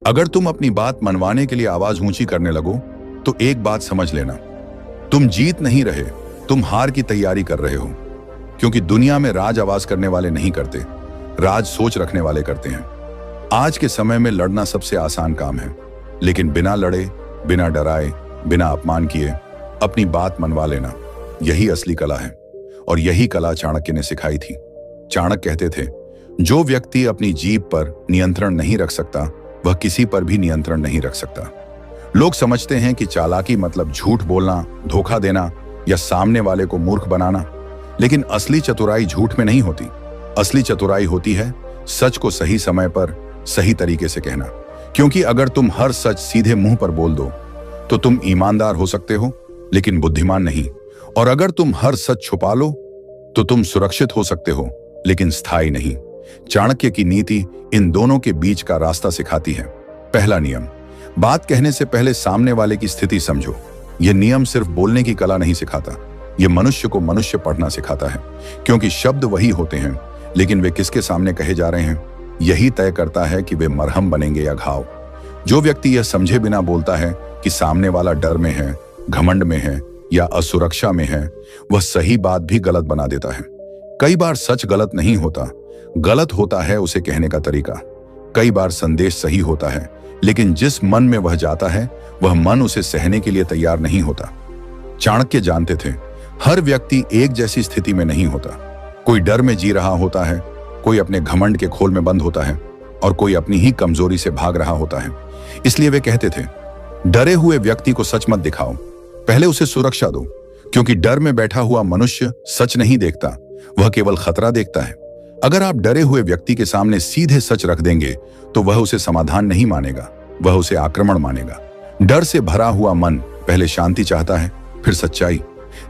अगर तुम अपनी बात मनवाने के लिए आवाज ऊंची करने लगो तो एक बात समझ लेना, तुम जीत नहीं रहे, तुम हार की तैयारी कर रहे हो। क्योंकि दुनिया में राज आवाज करने वाले नहीं करते, राज सोच रखने वाले करते हैं। आज के समय में लड़ना सबसे आसान काम है, लेकिन बिना लड़े, बिना डराए, बिना अपमान किए अपनी बात मनवा लेना, यही असली कला है। और यही कला चाणक्य ने सिखाई थी। चाणक्य कहते थे, जो व्यक्ति अपनी जीभ पर नियंत्रण नहीं रख सकता वह किसी पर भी नियंत्रण नहीं रख सकता। लोग समझते हैं कि चालाकी मतलब झूठ बोलना, धोखा देना या सामने वाले को मूर्ख बनाना, लेकिन असली चतुराई झूठ में नहीं होती। असली चतुराई होती है सच को सही समय पर सही तरीके से कहना। क्योंकि अगर तुम हर सच सीधे मुंह पर बोल दो तो तुम ईमानदार हो सकते हो लेकिन बुद्धिमान नहीं, और अगर तुम हर सच छुपा लो तो तुम सुरक्षित हो सकते हो लेकिन स्थायी नहीं। चाणक्य की नीति इन दोनों के बीच का रास्ता सिखाती है। पहला नियम, बात कहने से पहले सामने वाले की स्थिति समझो। यह नियम सिर्फ बोलने की कला नहीं सिखाता, यह मनुष्य को मनुष्य पढ़ना सिखाता है। क्योंकि शब्द वही होते हैं, लेकिन वे किसके सामने कहे जा रहे हैं यही तय करता है कि वे मरहम बनेंगे या घाव। जो व्यक्ति यह समझे बिना बोलता है कि सामने वाला डर में है, घमंड में है या असुरक्षा में है, वह सही बात भी गलत बना देता है। कई बार सच गलत नहीं होता, गलत होता है उसे कहने का तरीका। कई बार संदेश सही होता है, लेकिन जिस मन में वह जाता है वह मन उसे सहने के लिए तैयार नहीं होता। चाणक्य जानते थे, हर व्यक्ति एक जैसी स्थिति में नहीं होता। कोई डर में जी रहा होता है, कोई अपने घमंड के खोल में बंद होता है और कोई अपनी ही कमजोरी से भाग रहा होता है। इसलिए वे कहते थे, डरे हुए व्यक्ति को सच मत दिखाओ, पहले उसे सुरक्षा दो। क्योंकि डर में बैठा हुआ मनुष्य सच नहीं देखता, वह केवल खतरा देखता है। अगर आप डरे हुए व्यक्ति के सामने सीधे सच रख देंगे तो वह उसे समाधान नहीं मानेगा, वह उसे आक्रमण मानेगा। डर से भरा हुआ मन पहले शांति चाहता है, फिर सच्चाई।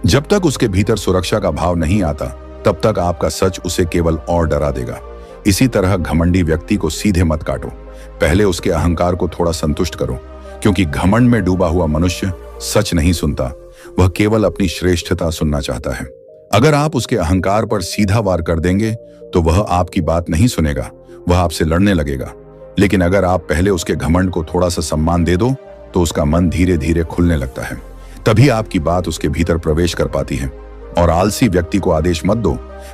जब तक उसके भीतर सुरक्षा का भाव नहीं आता तब तक आपका सच उसे केवल और डरा देगा। इसी तरह घमंडी व्यक्ति को सीधे मत काटो, पहले उसके अहंकार को थोड़ा संतुष्ट करो। क्योंकि घमंड में डूबा हुआ मनुष्य सच नहीं सुनता, वह केवल अपनी श्रेष्ठता सुनना चाहता है। अगर आप उसके अहंकार पर सीधा वार कर देंगे तो वह आपकी बात नहीं सुनेगा, वह आपसे लड़ने लगेगा। लेकिन अगर आप पहले उसके घमंड को थोड़ा सा सम्मान दे दो तो उसका मन धीरे धीरे खुलने लगता है। तभी आपकी बात उसके भीतर प्रवेश कर पाती है। और आलसी व्यक्ति को आदेश मत दो,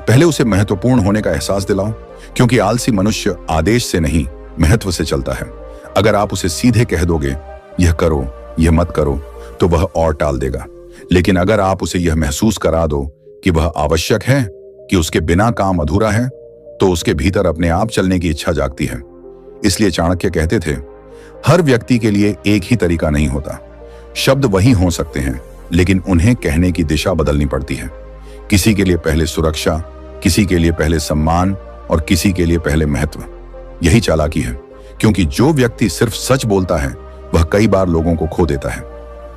पहले उसे महत्वपूर्ण होने का एहसास दिलाओ। क्योंकि आलसी मनुष्य आदेश से नहीं, महत्व से चलता है। अगर आप उसे सीधे कह दोगे, यह करो, यह मत करो, तो वह और टाल देगा। लेकिन अगर आप उसे यह महसूस करा दो कि वह आवश्यक है, कि उसके बिना काम अधूरा है, तो उसके भीतर अपने आप चलने की इच्छा जागती है। इसलिए चाणक्य कहते थे, हर व्यक्ति के लिए एक ही तरीका नहीं होता। शब्द वही हो सकते हैं, लेकिन उन्हें कहने की दिशा बदलनी पड़ती है। किसी के लिए पहले सुरक्षा, किसी के लिए पहले सम्मान और किसी के लिए पहले महत्व। यही चालाकी है। क्योंकि जो व्यक्ति सिर्फ सच बोलता है वह कई बार लोगों को खो देता है,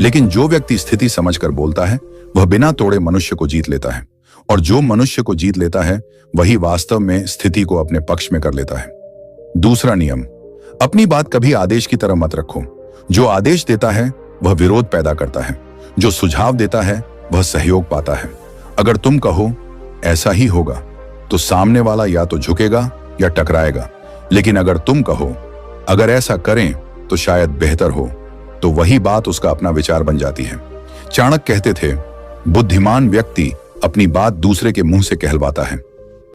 लेकिन जो व्यक्ति स्थिति समझकर बोलता है वह बिना तोड़े मनुष्य को जीत लेता है। और जो मनुष्य को जीत लेता है वही वास्तव में स्थिति को अपने पक्ष में कर लेता है। दूसरा नियम, अपनी बात कभी आदेश की तरह मत रखो। जो आदेश देता है वह विरोध पैदा करता है, जो सुझाव देता है वह सहयोग पाता है। अगर तुम कहो ऐसा ही होगा तो सामने वाला या तो झुकेगा या टकराएगा। लेकिन अगर तुम कहो अगर ऐसा करें तो शायद बेहतर हो, तो वही बात उसका अपना विचार बन जाती है। चाणक्य कहते थे, बुद्धिमान व्यक्ति अपनी बात दूसरे के मुंह से कहलवाता है।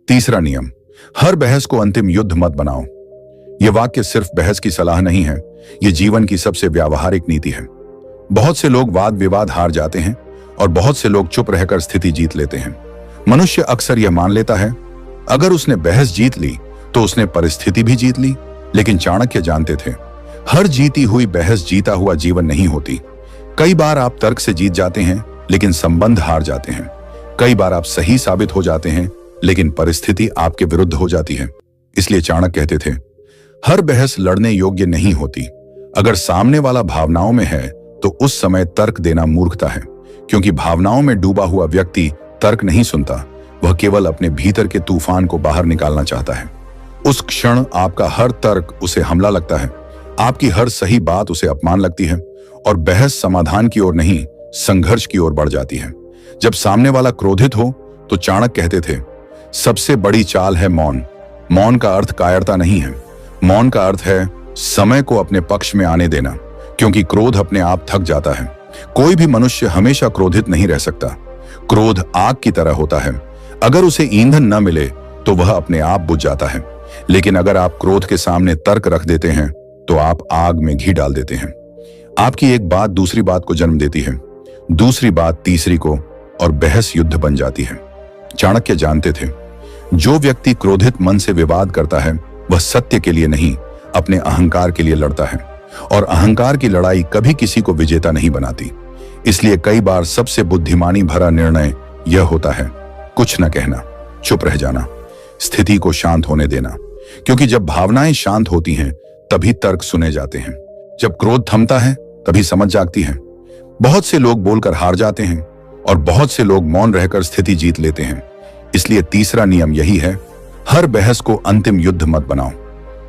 तीसरा नियम, हर बहस को अंतिम युद्ध मत बनाओ। यह वाक्य सिर्फ बहस की सलाह नहीं है, यह जीवन की सबसे व्यावहारिक नीति है। बहुत से लोग वाद विवाद हार जाते हैं और बहुत से लोग चुप रहकर स्थिति जीत लेते हैं। मनुष्य अक्सर यह मान लेता है, अगर उसने बहस जीत ली तो उसने परिस्थिति भी जीत ली। लेकिन चाणक्य जानते थे, हर जीती हुई बहस जीता हुआ जीवन नहीं होती। कई बार आप तर्क से जीत जाते हैं लेकिन संबंध हार जाते हैं। कई बार आप सही साबित हो जाते हैं लेकिन परिस्थिति आपके विरुद्ध हो जाती है। इसलिए चाणक्य कहते थे, हर बहस लड़ने योग्य नहीं होती। अगर सामने वाला भावनाओं में है तो उस समय तर्क देना मूर्खता है। क्योंकि भावनाओं में डूबा हुआ व्यक्ति तर्क नहीं सुनता, वह केवल अपने भीतर के तूफान को बाहर निकालना चाहता है। उस क्षण आपका हर तर्क उसे हमला लगता है, आपकी हर सही बात उसे अपमान लगती है और बहस समाधान की ओर नहीं, संघर्ष की ओर बढ़ जाती है। जब सामने वाला क्रोधित हो तो चाणक्य कहते थे, सबसे बड़ी चाल है मौन। मौन का अर्थ कायरता नहीं है, मौन का अर्थ है समय को अपने पक्ष में आने देना, क्योंकि क्रोध अपने आप थक जाता है। कोई भी मनुष्य हमेशा क्रोधित नहीं रह सकता। क्रोध आग की तरह होता है, अगर उसे ईंधन न मिले तो वह अपने आप बुझ जाता है। लेकिन अगर आप क्रोध के सामने तर्क रख देते हैं तो आप आग में घी डाल देते हैं। आपकी एक बात दूसरी बात को जन्म देती है, दूसरी बात तीसरी को, और बहस युद्ध बन जाती है। चाणक्य जानते थे, जो व्यक्ति क्रोधित मन से विवाद करता है वह सत्य के लिए नहीं, अपने अहंकार के लिए लड़ता है, और अहंकार की लड़ाई कभी किसी को विजेता नहीं बनाती। इसलिए कई बार सबसे बुद्धिमानी भरा निर्णय यह होता है, कुछ न कहना, चुप रह जाना, स्थिति को शांत होने देना। क्योंकि जब भावनाएं शांत होती हैं तभी तर्क सुने जाते हैं। जब क्रोध थमता है तभी समझ जागती है। बहुत से लोग बोलकर हार जाते हैं और बहुत से लोग मौन रहकर स्थिति जीत लेते हैं। इसलिए तीसरा नियम यही है, हर बहस को अंतिम युद्ध मत बनाओ,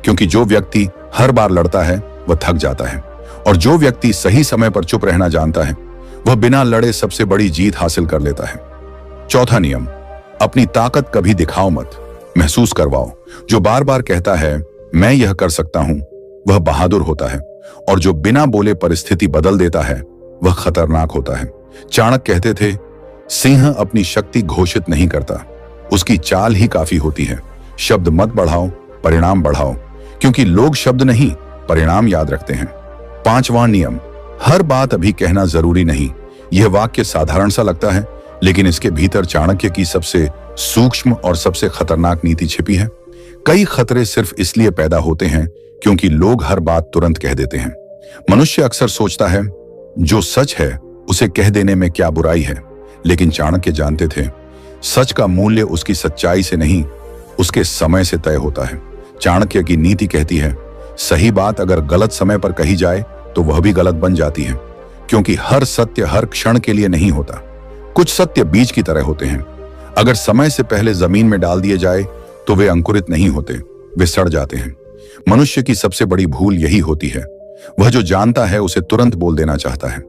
क्योंकि जो व्यक्ति हर बार लड़ता है वह थक जाता है, और जो व्यक्ति सही समय पर चुप रहना जानता है वह बिना लड़े सबसे बड़ी जीत हासिल कर लेता है। चौथा नियम, अपनी ताकत कभी दिखाओ मत, महसूस करवाओ। जो बार बार कहता है मैं यह कर सकता हूं वह बहादुर होता है, और जो बिना बोले परिस्थिति बदल देता है वह खतरनाक होता है। चाणक्य कहते थे, सिंह अपनी शक्ति घोषित नहीं करता, उसकी चाल ही काफी होती है। शब्द मत बढ़ाओ, परिणाम बढ़ाओ, क्योंकि लोग शब्द नहीं परिणाम याद रखते हैं। पांचवां नियम, हर बात अभी कहना जरूरी नहीं। यह वाक्य साधारण सा लगता है, लेकिन इसके भीतर चाणक्य की सबसे सूक्ष्म और सबसे खतरनाक नीति छिपी है। कई खतरे सिर्फ इसलिए पैदा होते हैं क्योंकि लोग हर बात तुरंत कह देते हैं। मनुष्य अक्सर सोचता है जो सच है उसे कह देने में क्या बुराई है, लेकिन चाणक्य जानते थे सच का मूल्य उसकी सच्चाई से नहीं, उसके समय से तय होता है। चाणक्य की नीति कहती है, सही बात अगर गलत समय पर कही जाए तो वह भी गलत बन जाती है, क्योंकि हर सत्य हर क्षण के लिए नहीं होता। कुछ सत्य बीज की तरह होते हैं, अगर समय से पहले जमीन में डाल दिए जाए तो वे अंकुरित नहीं होते, वे सड़ जाते हैं। मनुष्य की सबसे बड़ी भूल यही होती है, वह जो जानता है उसे तुरंत बोल देना चाहता है।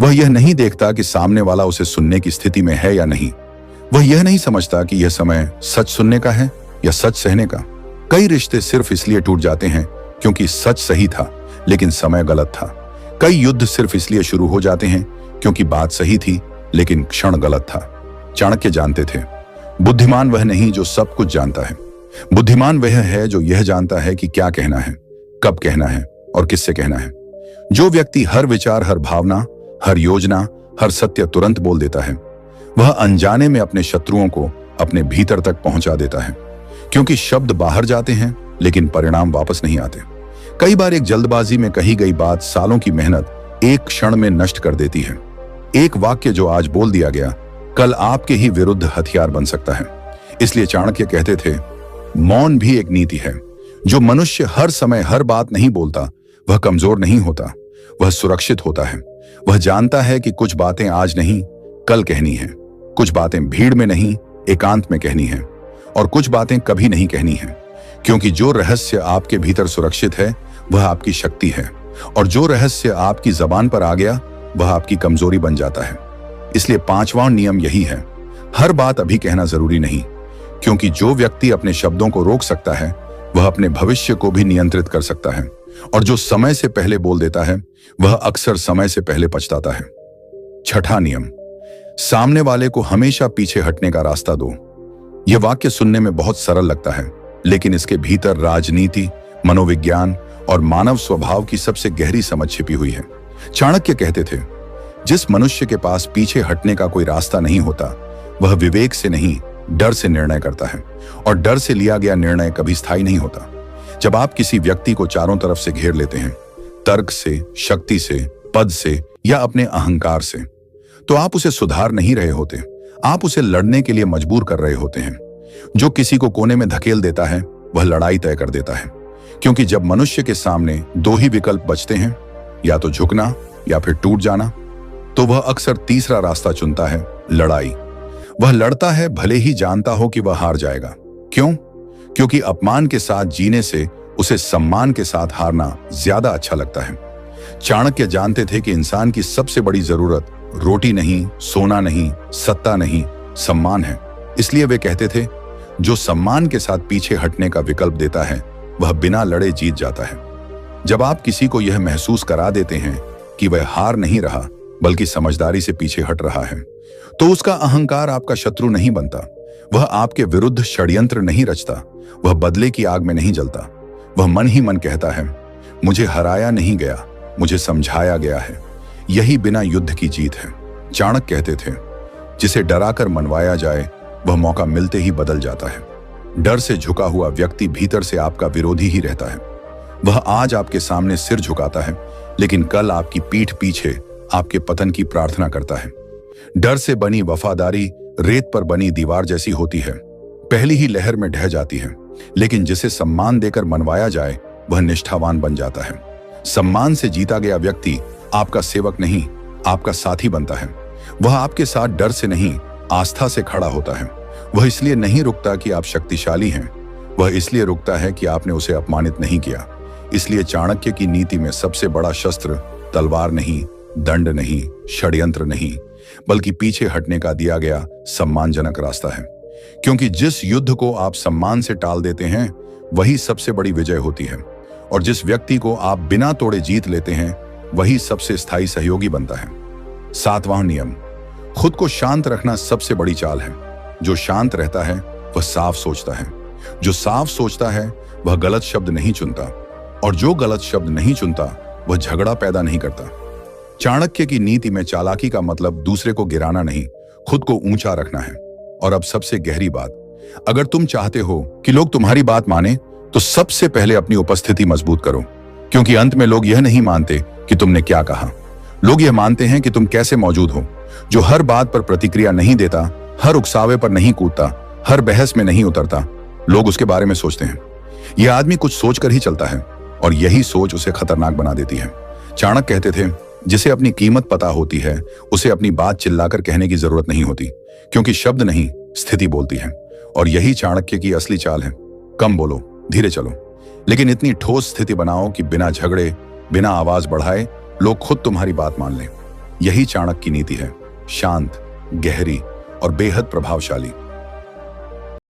वह यह नहीं देखता कि सामने वाला उसे सुनने की स्थिति में है या नहीं। वह यह नहीं समझता कि यह समय सच सुनने का है या सच सहने का। कई रिश्ते सिर्फ इसलिए टूट जाते हैं क्योंकि सच सही था लेकिन समय गलत था। कई युद्ध सिर्फ इसलिए शुरू हो जाते हैं क्योंकि बात सही थी लेकिन क्षण गलत था। चाणक्य जानते थे, बुद्धिमान वह नहीं जो सब कुछ जानता है, बुद्धिमान वह है जो यह जानता है कि क्या कहना है, कब कहना है और किससे कहना है। जो व्यक्ति हर विचार, हर भावना, हर योजना, हर सत्य तुरंत बोल देता है, वह अनजाने में अपने शत्रुओं को अपने भीतर तक पहुंचा देता है, क्योंकि शब्द बाहर जाते हैं लेकिन परिणाम वापस नहीं आते। कई बार एक जल्दबाजी में कही गई बात सालों की मेहनत एक क्षण में नष्ट कर देती है। एक वाक्य जो आज बोल दिया गया कल आपके ही विरुद्ध हथियार बन सकता है। इसलिए चाणक्य कहते थे, मौन भी एक नीति है। जो मनुष्य हर समय हर बात नहीं बोलता वह कमजोर नहीं होता, वह सुरक्षित होता है। वह जानता है कि कुछ बातें आज नहीं कल कहनी है, कुछ बातें भीड़ में नहीं एकांत में कहनी है, और कुछ बातें कभी नहीं कहनी है, क्योंकि जो रहस्य आपके भीतर सुरक्षित है वह आपकी शक्ति है, और जो रहस्य आपकी जबान पर आ गया वह आपकी कमजोरी बन जाता है। इसलिए पांचवां नियम यही है, हर बात अभी कहना जरूरी नहीं, क्योंकि जो व्यक्ति अपने शब्दों को रोक सकता है वह अपने भविष्य को भी नियंत्रित कर सकता है, और जो समय से पहले बोल देता है वह अक्सर समय से पहले पछताता है। छठा नियम, सामने वाले को हमेशा पीछे हटने का रास्ता दो। यह वाक्य सुनने में बहुत सरल लगता है, लेकिन इसके भीतर राजनीति, मनोविज्ञान और मानव स्वभाव की सबसे गहरी समझ छिपी हुई है। चाणक्य कहते थे, जिस मनुष्य के पास पीछे हटने का कोई रास्ता नहीं होता वह विवेक से नहीं डर से निर्णय करता है, और डर से लिया गया निर्णय कभी स्थायी नहीं होता। जब आप किसी व्यक्ति को चारों तरफ से घेर लेते हैं, तर्क से, शक्ति से, पद से या अपने अहंकार से, तो आप उसे सुधार नहीं रहे होते, आप उसे लड़ने के लिए मजबूर कर रहे होते हैं। जो किसी को कोने में धकेल देता है वह लड़ाई तय कर देता है, क्योंकि जब मनुष्य के सामने दो ही विकल्प बचते हैं, या तो झुकना या फिर टूट जाना, तो वह अक्सर तीसरा रास्ता चुनता है, लड़ाई। वह लड़ता है भले ही जानता हो कि वह हार जाएगा। क्यों? क्योंकि अपमान के साथ जीने से उसे सम्मान के साथ हारना ज्यादा अच्छा लगता है। चाणक्य जानते थे कि इंसान की सबसे बड़ी जरूरत रोटी नहीं, सोना नहीं, सत्ता नहीं, सम्मान है। इसलिए वे कहते थे, जो सम्मान के साथ पीछे हटने का विकल्प देता है वह बिना लड़े जीत जाता है। जब आप किसी को यह महसूस करा देते हैं कि वह हार नहीं रहा बल्कि समझदारी से पीछे हट रहा है, तो उसका अहंकार आपका शत्रु नहीं बनता। वह आपके विरुद्ध षड्यंत्र नहीं रचता, वह बदले की आग में नहीं जलता। वह मन ही मन कहता है, मुझे हराया नहीं गया, मुझे समझाया गया है। यही बिना युद्ध की जीत है। चाणक्य कहते थे, जिसे डराकर मनवाया जाए वह मौका मिलते ही बदल जाता है। डर से झुका हुआ व्यक्ति भीतर से आपका विरोधी ही रहता है। वह आज आपके सामने सिर झुकाता है, लेकिन कल आपकी पीठ पीछे आपके पतन की प्रार्थना करता है। डर से बनी वफादारी रेत पर बनी दीवार जैसी होती है, पहली ही लहर में ढह जाती है। लेकिन जिसे सम्मान देकर मनवाया जाए वह निष्ठावान बन जाता है। सम्मान से जीता गया व्यक्ति आपका सेवक नहीं, आपका साथी बनता है। वह आपके साथ डर से नहीं, आस्था से खड़ा होता है। वह इसलिए नहीं रुकता कि आप शक्तिशाली हैं, वह इसलिए रुकता है कि आपने उसे अपमानित नहीं किया। इसलिए चाणक्य की नीति में सबसे बड़ा शस्त्र तलवार नहीं, दंड नहीं, षड्यंत्र नहीं, बल्कि पीछे हटने का दिया गया सम्मानजनक रास्ता है। क्योंकि जिस युद्ध को आप सम्मान से टाल देते हैं वही सबसे बड़ी विजय होती है, और जिस व्यक्ति को आप बिना तोड़े जीत लेते हैं वही सबसे स्थायी सहयोगी बनता है। 7वां नियम, खुद को शांत रखना सबसे बड़ी चाल है। जो शांत रहता है वह साफ सोचता है, जो साफ सोचता है वह गलत शब्द नहीं चुनता, और जो गलत शब्द नहीं चुनता वह झगड़ा पैदा नहीं करता। चाणक्य की नीति में चालाकी का मतलब दूसरे को गिराना नहीं, खुद को ऊंचा रखना है। और अब सबसे गहरी बात, अगर तुम चाहते हो कि लोग तुम्हारी बात माने तो सबसे पहले अपनी उपस्थिति मजबूत करो। क्योंकि अंत में लोग यह नहीं मानते कि तुमने क्या कहा, लोग यह मानते हैं कि तुम कैसे मौजूद हो। जो हर बात पर प्रतिक्रिया नहीं देता, हर उकसावे पर नहीं कूदता, हर बहस में नहीं उतरता, लोग उसके बारे में सोचते हैं यह आदमी कुछ सोचकर ही चलता है, और यही सोच उसे खतरनाक बना देती है। चाणक्य कहते थे, जिसे अपनी कीमत पता होती है उसे अपनी बात चिल्लाकर कहने की जरूरत नहीं होती, क्योंकि शब्द नहीं स्थिति बोलती है। और यही चाणक्य की असली चाल है। कम बोलो, धीरे चलो, लेकिन इतनी ठोस स्थिति बनाओ कि बिना झगड़े, बिना आवाज बढ़ाए लोग खुद तुम्हारी बात मान लें। यही चाणक्य की नीति है, शांत, गहरी और बेहद प्रभावशाली।